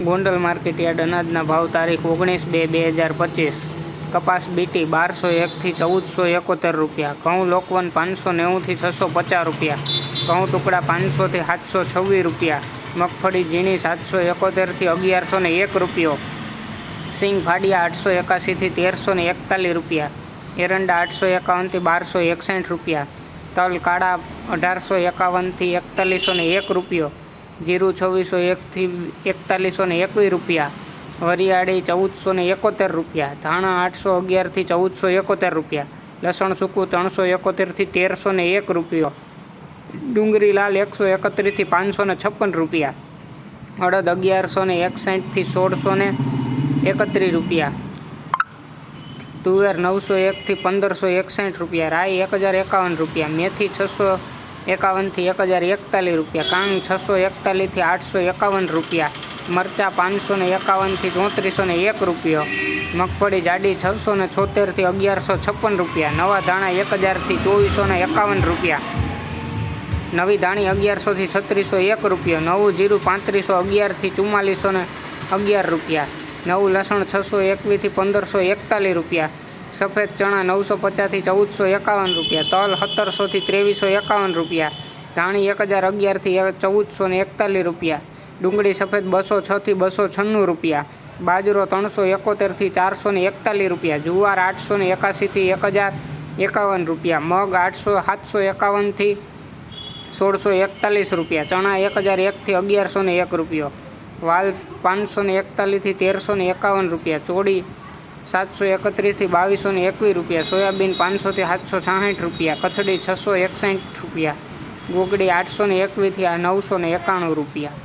Gondal market yard અનાજના ભાવ તારીખ 19/2/2025। કપાસ બીટી 1201 થી 1471 રૂપિયા, ઘઉં લોકવન 590 થી 650 રૂપિયા, ઘઉં ટુકડા 500 થી 726 રૂપિયા, મગફળી ઝીણી 771 થી 1101 રૂપિયો, સિંગ ફાડિયા 881 થી 1341 રૂપિયા, એરંડા 851 થી 1261 રૂપિયા, તલ કાળા 1851 થી 4101 રૂપિયો, જીરું 2601 થી 4121 રૂપિયા, વરિયાળી 1471 રૂપિયા, ધાણા 811 થી 1471 રૂપિયા, લસણ સૂકું 371 થી 1301 રૂપિયો, ડુંગળી લાલ 131 થી 556 રૂપિયા, અડદ 1161 થી 1631 રૂપિયા, તુવેર 901 થી 1561 રૂપિયા, રાઈ 1051 રૂપિયા, મેથી 651 થી 1041 રૂપિયા, કાંગ 641 થી 851 રૂપિયા, મરચાં 551 થી 3401 રૂપિયો, મગફળી જાડી 676 થી 1156 રૂપિયા, નવા ધાણા 1000 થી 2451 રૂપિયા, નવી ધાણી 1100 થી 3601 રૂપિયો, નવું જીરું 3511 થી 4411 રૂપિયા, નવું લસણ 621 થી 1541 રૂપિયા, સફેદ ચણા 950 થી 1451 રૂપિયા, તલ 1700 થી 2351 રૂપિયા, ધાણી 1011 થી 1441 રૂપિયા, ડુંગળી સફેદ 206 થી 296 રૂપિયા, બાજરો 371 થી 441 રૂપિયા, જુવાર 881 થી 1051 રૂપિયા, મગ 751 થી 1641 રૂપિયા, ચણા 1001 થી 1101 રૂપિયો, વાલ 541 થી 1351 રૂપિયા, ચોળી 731 થી 2221 રૂપિયા, સોયાબીન 500 થી 766 રૂપિયા, કથળી 661 રૂપિયા, ગોગડી 821 થી 991 રૂપિયા।